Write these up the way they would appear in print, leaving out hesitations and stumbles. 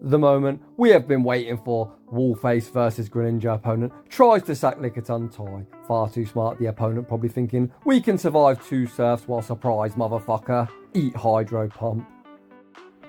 The moment we have been waiting for. Wallface versus Greninja opponent tries to sack Lickitung tie. Far too smart, the opponent probably thinking we can survive 2 surfs while surprise motherfucker. Eat Hydro Pump.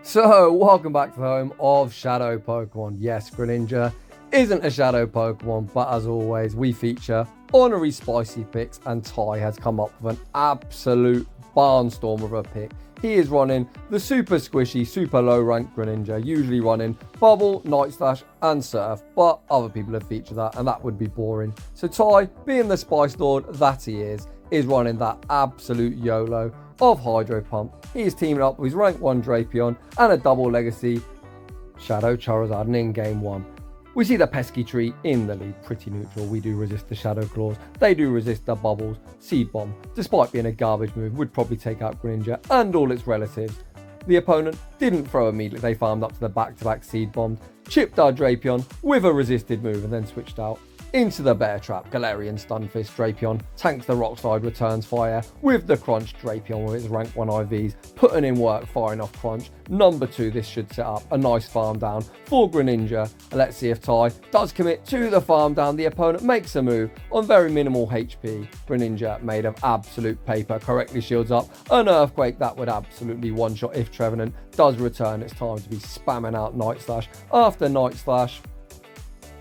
So welcome back to the home of Shadow Pokemon. Yes, Greninja isn't a Shadow Pokemon, but as always we feature honorary spicy picks, and Ty has come up with an absolute barnstorm of a pick. He is running the super squishy, super low ranked Greninja, usually running Bubble, Night Slash and Surf, but other people have featured that and that would be boring. So Ty, being the Spice Lord that he is running that absolute YOLO of Hydro Pump. He is teaming up with his rank 1 Drapion and a double legacy Shadow Charizard in game 1. We see the pesky tree in the lead, pretty neutral. We do resist the Shadow Claws, they do resist the Bubbles. Seed Bomb, despite being a garbage move, would probably take out Greninja and all its relatives. The opponent didn't throw immediately, they farmed up to the back-to-back Seed Bombs, chipped our Drapion with a resisted move and then switched out into the Bear Trap. Galarian Stunfisk Drapion tanks the Rock Slide, returns fire with the Crunch. Drapion with its rank 1 IVs putting in work, firing off Crunch. Number 2, this should set up a nice farm down for Greninja. Let's see if Ty does commit to the farm down. The opponent makes a move on very minimal HP. Greninja, made of absolute paper, correctly shields up an Earthquake that would absolutely one-shot if Trevenant does return. It's time to be spamming out Night Slash after Night Slash.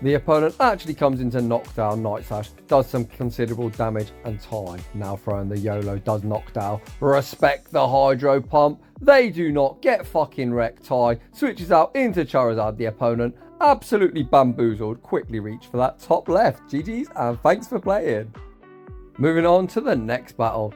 The opponent actually comes into knockdown. Night Slash does some considerable damage, and Ty, now throwing the YOLO, does knockdown. Respect the Hydro Pump. They do not get fucking wrecked. Ty switches out into Charizard. The opponent, absolutely bamboozled, quickly reach for that top left. GG's and thanks for playing. Moving on to the next battle.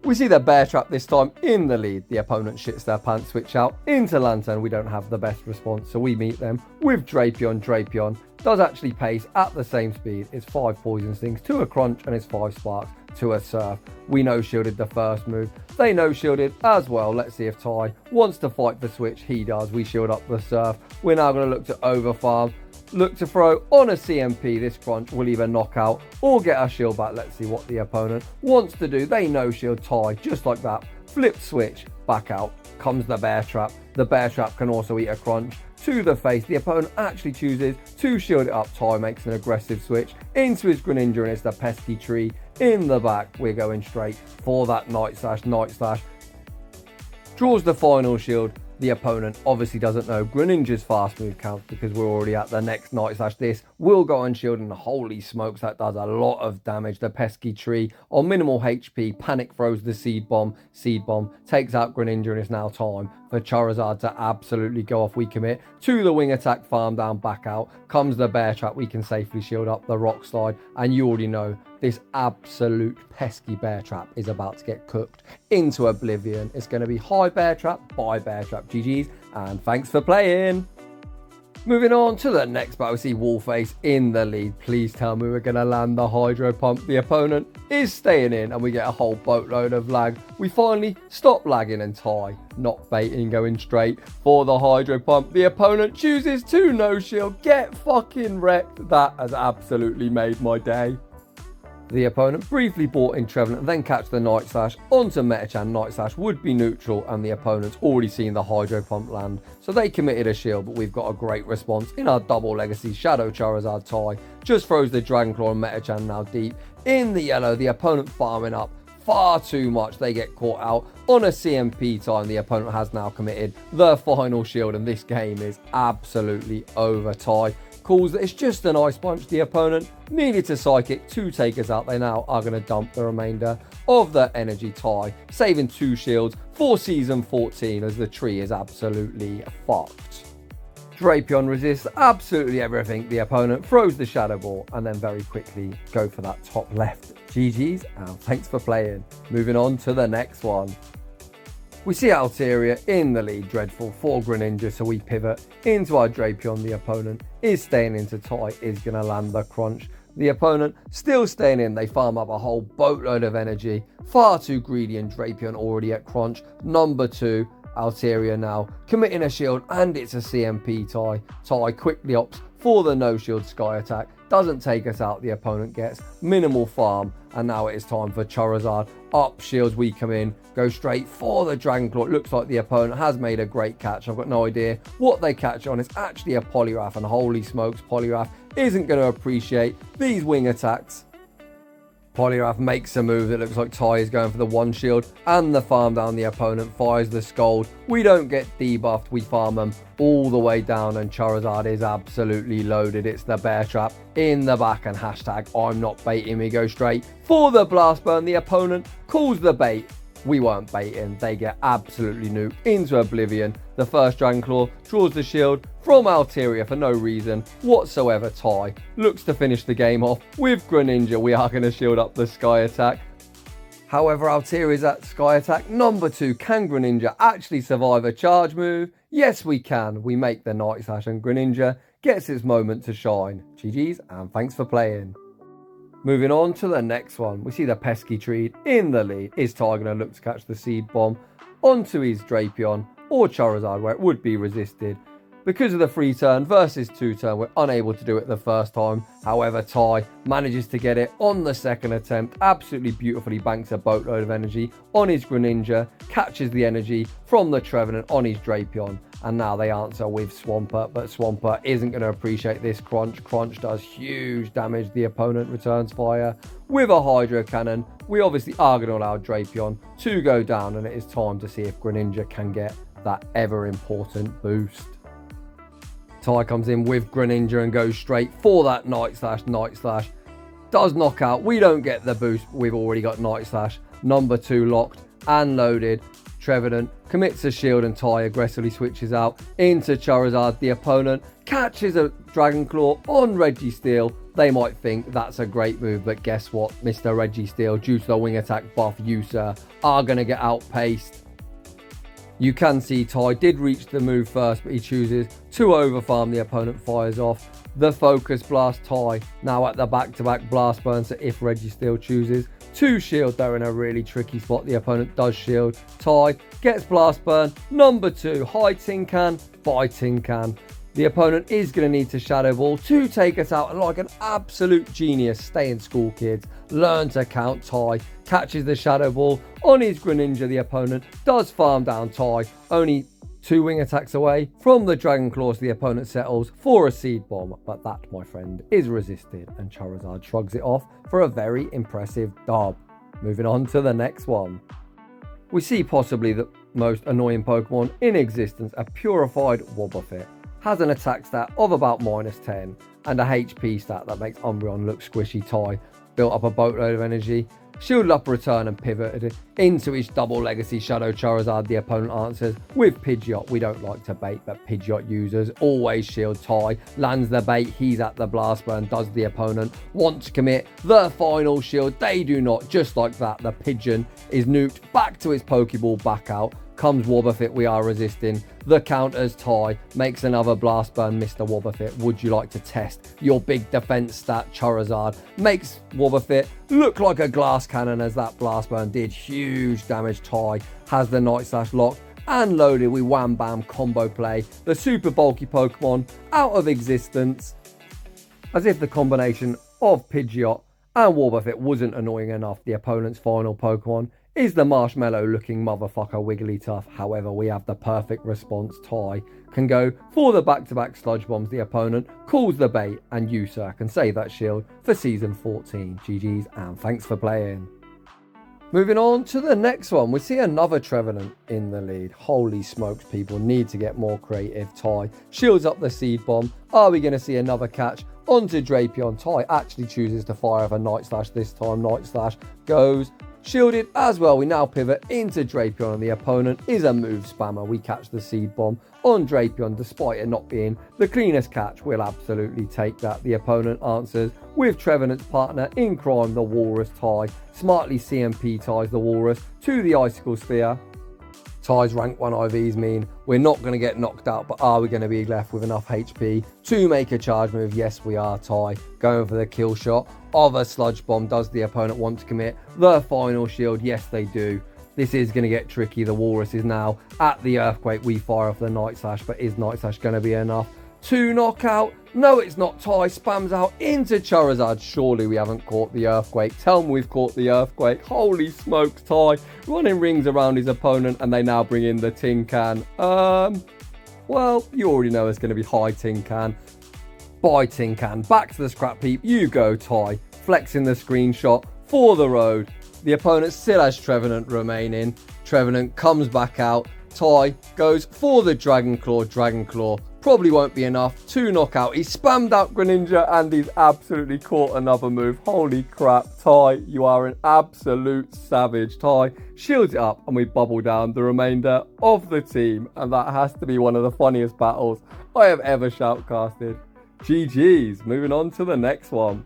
We see the Bear Trap this time in the lead. The opponent shits their pants, switch out into Lantern. We don't have the best response, so we meet them with Drapion. Drapion does actually pace at the same speed. It's 5 Poison Stings to a Crunch and it's 5 Sparks to a Surf. We no-shielded the first move. They no-shielded as well. Let's see if Ty wants to fight the switch. He does. We shield up the Surf. We're now going to look to overfarm. Look to throw on a CMP. This Crunch will either knock out or get our shield back. Let's see what the opponent wants to do. They no-shield Ty just like that. Flip switch, back out comes the Bear Trap. The Bear Trap can also eat a Crunch to the face. The opponent actually chooses to shield it up. Ty makes an aggressive switch into his Greninja and it's the pesky tree in the back. We're going straight for that Night Slash. Night Slash draws the final shield. The opponent obviously doesn't know Greninja's fast move count because we're already at the next Night Slash. This will go unshield and holy smokes, that does a lot of damage. The pesky tree on minimal HP panic throws the Seed Bomb. Seed Bomb takes out Greninja and it's now time for Charizard to absolutely go off. We commit to the Wing Attack, farm down, back out. Comes the Bear Trap. We can safely shield up the Rock Slide and you already know this absolute pesky Bear Trap is about to get cooked into oblivion. It's going to be high Bear Trap, by Bear Trap. GG's and thanks for playing. Moving on to the next battle, we see Wallface in the lead. Please tell me we're going to land the Hydro Pump. The opponent is staying in and we get a whole boatload of lag. We finally stop lagging and Ty, not baiting, going straight for the Hydro Pump. The opponent chooses to no-shield. Get fucking wrecked. That has absolutely made my day. The opponent briefly bought in Trevenant and then catch the Night Slash onto Metachan. Night Slash would be neutral and the opponent's already seen the Hydro Pump land. So they committed a shield, but we've got a great response in our double legacy Shadow Charizard. Ty just throws the Dragon Claw and Metachan now deep in the yellow. The opponent farming up far too much. They get caught out on a CMP time. The opponent has now committed the final shield and this game is absolutely over. Ty calls that it's just an Ice Punch. The opponent needed to Psychic to take us out. They now are going to dump the remainder of the energy. Ty saving 2 shields for season 14 as the tree is absolutely fucked. Drapion resists absolutely everything. The opponent throws the Shadow Ball and then very quickly go for that top left. GG's and thanks for playing. Moving on to the next one. We see Altaria in the lead, dreadful for Greninja, so we pivot into our Drapion. The opponent is staying into Ty, is going to land the Crunch. The opponent still staying in, they farm up a whole boatload of energy. Far too greedy and Drapion already at Crunch. Number 2, Altaria now committing a shield and it's a CMP Ty. Ty quickly opts for the no shield Sky Attack. doesn't take us out. The opponent gets minimal farm, and now it is time for Charizard. Up shields, we come in, go straight for the Dragon Claw. It looks like the opponent has made a great catch. I've got no idea what they catch on. It's actually a Poliwrath, and holy smokes, Poliwrath isn't going to appreciate these wing attacks. Poliwrath makes a move that looks like Ty is going for the one shield and the farm down. The opponent fires the Scold. We don't get debuffed. We farm them all the way down, and Charizard is absolutely loaded. It's the bear trap in the back, and hashtag I'm not baiting. We go straight for the blast burn. The opponent calls the bait. We weren't baiting. They get absolutely nuked into oblivion. The first Dragon Claw draws the shield from Altaria for no reason whatsoever. Ty looks to finish the game off with Greninja. We are going to shield up the Sky attack. However, Altaria's at Sky attack number 2. Can Greninja actually survive a charge move? Yes, we can. We make the Night Slash, and Greninja gets its moment to shine. GG's, and thanks for playing. Moving on to the next one, we see the pesky tree in the lead. Is Ty going to look to catch the Seed Bomb onto his Drapion or Charizard, where it would be resisted? Because of the 3 turn versus 2 turn, we're unable to do it the first time. However, Ty manages to get it on the second attempt. Absolutely beautifully banks a boatload of energy on his Greninja, catches the energy from the Trevenant on his Drapion, and now they answer with Swampert, but Swampert isn't going to appreciate this crunch. Crunch does huge damage. The opponent returns fire with a Hydro Cannon. We obviously are going to allow Drapion to go down, and it is time to see if Greninja can get that ever important boost. Ty comes in with Greninja and goes straight for that Night Slash. Night Slash does knock out. We don't get the boost. We've already got Night Slash number 2 locked and loaded. Trevenant commits a shield, and Ty aggressively switches out into Charizard. The opponent catches a Dragon Claw on Registeel. They might think that's a great move, but guess what? Mr. Registeel, due to the wing attack buff, you, sir, are going to get outpaced. You can see Ty did reach the move first, but he chooses to overfarm. The opponent fires off the Focus Blast. Ty now at the back-to-back Blast Burn, so if Registeel chooses to shield, they're in a really tricky spot. The opponent does shield. Ty gets Blast Burn number 2. High Tin Can by Tin Can. The opponent is going to need to Shadow Ball to take us out, and like an absolute genius, stay in school, kids. Learn to count. Ty catches the Shadow Ball on his Greninja. The opponent does farm down Ty, only 2 wing attacks away from the Dragon Claws. The opponent settles for a Seed Bomb, but that, my friend, is resisted, and Charizard shrugs it off for a very impressive dub. Moving on to the next one. We see possibly the most annoying Pokemon in existence, a purified Wobbuffet. Has an attack stat of about -10 and a HP stat that makes Umbreon look squishy. Ty built up a boatload of energy, shielded up a return, and pivoted into his double legacy Shadow Charizard. The opponent answers with Pidgeot. We don't like to bait, but Pidgeot users always shield. Ty lands the bait. He's at the Blast Burn. Does the opponent want to commit the final shield? They do not. Just like that, the Pigeon is nuked back to its Pokeball. Back out comes Wobbuffet. We are resisting the counters. Ty makes another Blast Burn. Mr. Wobbuffet, would you like to test your big defense stat? Charizard makes Wobbuffet look like a glass cannon, as that Blast Burn did huge damage. Ty has the Night Slash locked and loaded. We wham bam combo play the super bulky Pokemon out of existence. As if the combination of Pidgeot and Wobbuffet wasn't annoying enough, the opponent's final Pokemon is the marshmallow looking motherfucker Wigglytuff. However, we have the perfect response. Ty can go for the back-to-back Sludge Bombs. The opponent calls the bait, and you, sir, can save that shield for season 14. GG's, and thanks for playing. Moving on to the next one, we see another Trevenant in the lead. Holy smokes, people need to get more creative. Ty shields up the Seed Bomb. Are we going to see another catch onto Drapion? Ty actually chooses to fire off a Night Slash this time. Night Slash goes shielded as well. We now pivot into Drapion, and the opponent is a move spammer. We catch the Seed Bomb on Drapion, despite it not being the cleanest catch. We'll absolutely take that. The opponent answers with Trevenant's partner in crime, the Walrus. Ty smartly CMP ties the Walrus to the Icicle Sphere. Ty's rank 1 IVs mean we're not going to get knocked out, but are we going to be left with enough HP to make a charge move? Yes, we are. Ty going for the kill shot of a Sludge Bomb. Does the opponent want to commit the final shield? Yes, they do. This is going to get tricky. The Walrus is now at the Earthquake. We fire off the Night Slash, but is Night Slash going to be enough 2 knockout. No, it's not. Ty spams out into Charizard. Surely we haven't caught the earthquake. Tell me we've caught the earthquake. Holy smokes, Ty running rings around his opponent, and they now bring in the tin can. Well, you already know it's going to be high tin can. Bye tin can. Back to the scrap heap. You go, Ty. Flexing the screenshot for the road. The opponent still has Trevenant remaining. Trevenant comes back out. Ty goes for the Dragon Claw. Dragon Claw probably won't be enough. 2 knockout. He spammed out Greninja and he's absolutely caught another move. Holy crap, Ty, you are an absolute savage. Ty shields it up and we bubble down the remainder of the team. And that has to be one of the funniest battles I have ever shoutcasted. GG's. Moving on to the next one.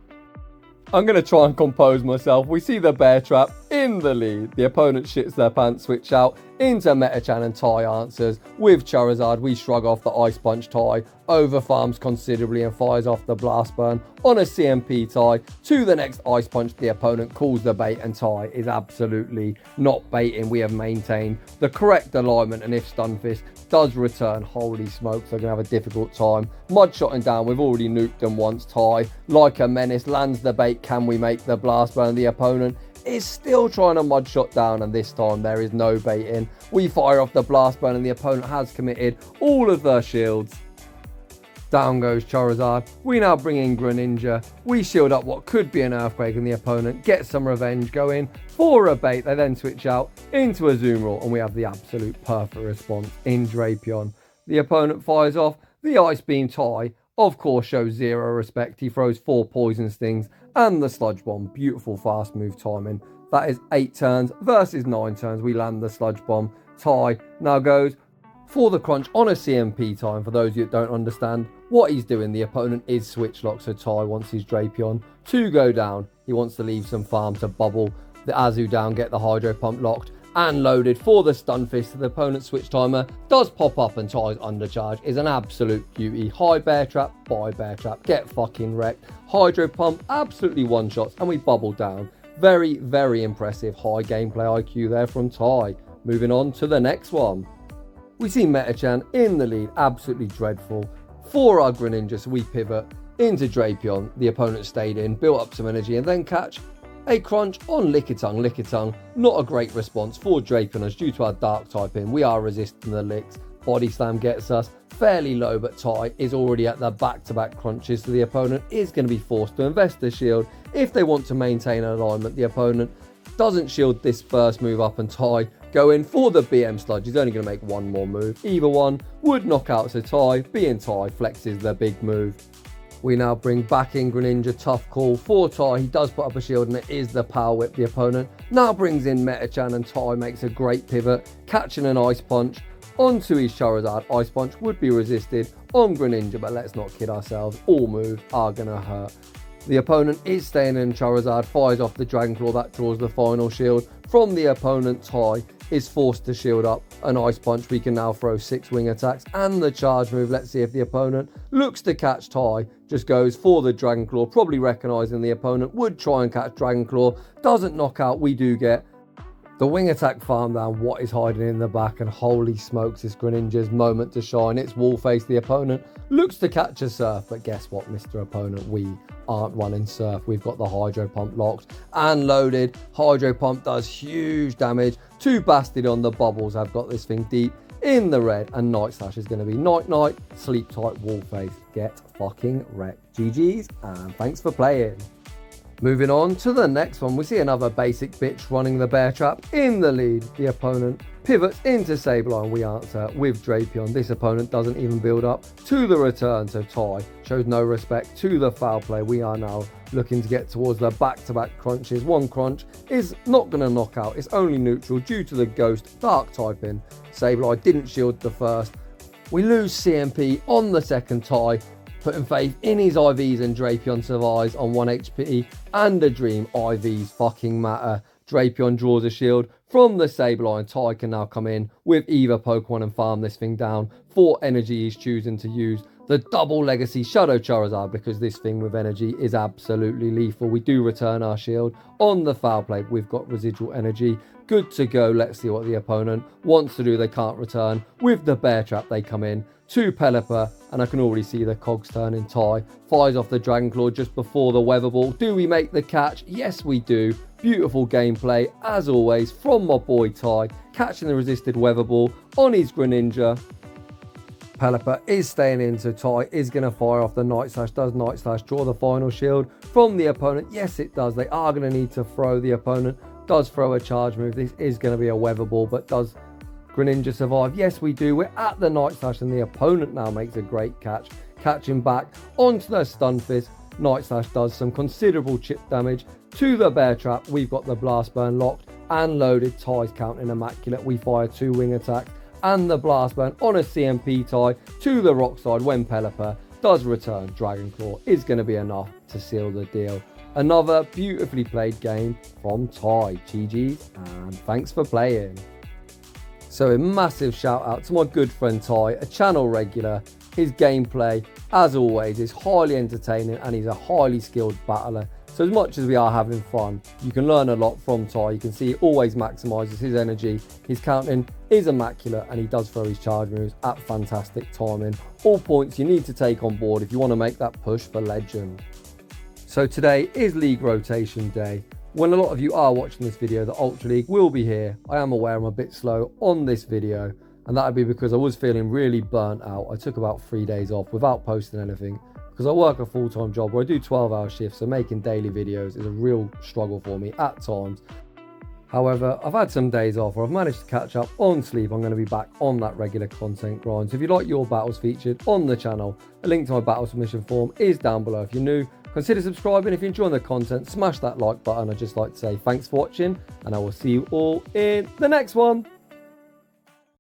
I'm going to try and compose myself. We see the bear trap in the lead. The opponent shits their pants, switch out into Metachan, and Ty answers with Charizard. We shrug off the Ice Punch. Ty over farms considerably and fires off the Blast Burn on a CMP. Ty to the next Ice Punch. The opponent calls the bait and Ty is absolutely not baiting. We have maintained the correct alignment, and if Stunfisk does return, holy smokes, they're going to have a difficult time mudshotting down. We've already nuked them once. Ty like a menace lands the bait. Can we make the Blast Burn? The opponent is still trying to mudshot down, and this time there is no baiting. We fire off the Blast Burn and the opponent has committed all of their shields. Down goes Charizard. We now bring in Greninja. We shield up what could be an earthquake and the opponent gets some revenge going for a bait. They then switch out into a Zoom Roll and we have the absolute perfect response in Drapion. The opponent fires off the Ice Beam. Ty, of course, shows zero respect. He throws 4 Poison Stings and the Sludge Bomb. Beautiful fast move timing. That is 8 turns versus 9 turns. We land the Sludge Bomb. Ty now goes for the crunch on a CMP time. For those of you that don't understand what he's doing, the opponent is switch locked, so Ty wants his Drapion to go down. He wants to leave some farm to bubble the Azu down, get the Hydro Pump locked and loaded for the Stunfisk. The opponent's switch timer does pop up and Ty's undercharge is an absolute beauty. High bear trap, bye bear trap, get fucking wrecked. Hydro Pump, absolutely one shots and we bubble down. Very, very impressive high gameplay IQ there from Ty. Moving on to the next one. We see Metachan in the lead, absolutely dreadful for our Greninja, so we pivot into Drapion. The opponent stayed in, built up some energy and then catch a crunch on Lickitung. Lickitung, not a great response for Drapion as due to our dark type in, we are resisting the licks. Body Slam gets us fairly low, but Ty is already at the back-to-back crunches, so the opponent is going to be forced to invest the shield if they want to maintain an alignment. The opponent doesn't shield this first move up and Ty going for the BM Sludge. He's only going to make one more move. Either one would knock out, so Ty, being Ty, flexes the big move. We now bring back in Greninja. Tough call for Ty. He does put up a shield and it is the Power Whip. The opponent now brings in Metachan and Ty makes a great pivot, catching an Ice Punch onto his Charizard. Ice Punch would be resisted on Greninja, but let's not kid ourselves. All moves are going to hurt. The opponent is staying in. Charizard fires off the Dragon Claw. That draws the final shield from the opponent. Ty is forced to shield up an Ice Punch. We can now throw 6 wing attacks and the charge move. Let's see if the opponent looks to catch. Ty just goes for the Dragon Claw, probably recognizing the opponent would try and catch Dragon Claw. Doesn't knock out. We do get the wing attack farm down. What is hiding in the back? And holy smokes, this Greninja's moment to shine. It's wall face. The opponent looks to catch a Surf, but guess what, Mr. Opponent? We aren't running Surf. We've got the Hydro Pump locked and loaded. Hydro Pump does huge damage to Bastard on the bubbles. I've got this thing deep in the red, and Night Slash is going to be Night Night, sleep tight, wall face. Get fucking wrecked. GG's, and thanks for playing. Moving on to the next one, we see another basic bitch running the bear trap in the lead. The opponent pivots into Sableye. We answer with Drapion. This opponent doesn't even build up to the return, so Ty shows no respect to the foul play. We are now looking to get towards the back-to-back crunches. One crunch is not going to knock out. It's only neutral due to the Ghost Dark typing. Sableye didn't shield the first. We lose CMP on the second. Ty putting faith in his IVs and Drapion survives on 1 HP and a dream. IVs fucking matter. Drapion draws a shield from the Sableye and Ty can now come in with either Pokemon and farm this thing down for energy. He's choosing to use the double legacy Shadow Charizard because this thing with energy is absolutely lethal. We do return our shield on the foul play. We've got residual energy. Good to go. Let's see what the opponent wants to do. They can't return. With the bear trap, they come in to Pelipper and I can already see the cogs turning. Ty fires off the Dragon Claw just before the Weather Ball. Do we make the catch? Yes, we do. Beautiful gameplay, as always, from my boy Ty, catching the resisted Weather Ball on his Greninja. Pelipper is staying in, so Ty is going to fire off the Night Slash. Does Night Slash draw the final shield from the opponent? Yes, it does. They are going to need to throw. The opponent does throw a charge move. This is going to be a Weather Ball, but does Greninja survive? Yes, we do. We're at the Night Slash, and the opponent now makes a great catch. Catching back onto the Stun Fist. Night Slash does some considerable chip damage to the Bear Trap. We've got the Blast Burn locked and loaded. Ty's counting immaculate. We fire 2 wing attacks and the Blast Burn on a CMP Ty to the Rock Side when Pelipper does return. Dragon Claw is going to be enough to seal the deal. Another beautifully played game from Ty. GG's and thanks for playing. So a massive shout out to my good friend Ty, a channel regular. His gameplay, as always, is highly entertaining and he's a highly skilled battler. So as much as we are having fun, you can learn a lot from Ty. You can see he always maximises his energy. His counting is immaculate and he does throw his charge moves at fantastic timing. All points you need to take on board if you want to make that push for Legend. So today is League Rotation Day. When a lot of you are watching this video, the Ultra League will be here. I am aware I'm a bit slow on this video, and that would be because I was feeling really burnt out. I took about 3 days off without posting anything because I work a full-time job where I do 12-hour shifts, so making daily videos is a real struggle for me at times. However, I've had some days off where I've managed to catch up on sleep. I'm going to be back on that regular content grind. So if you'd like your battles featured on the channel, a link to my battle submission form is down below. If you're new, consider subscribing. If you're enjoying the content, smash that like button. I'd just like to say thanks for watching, and I will see you all in the next one.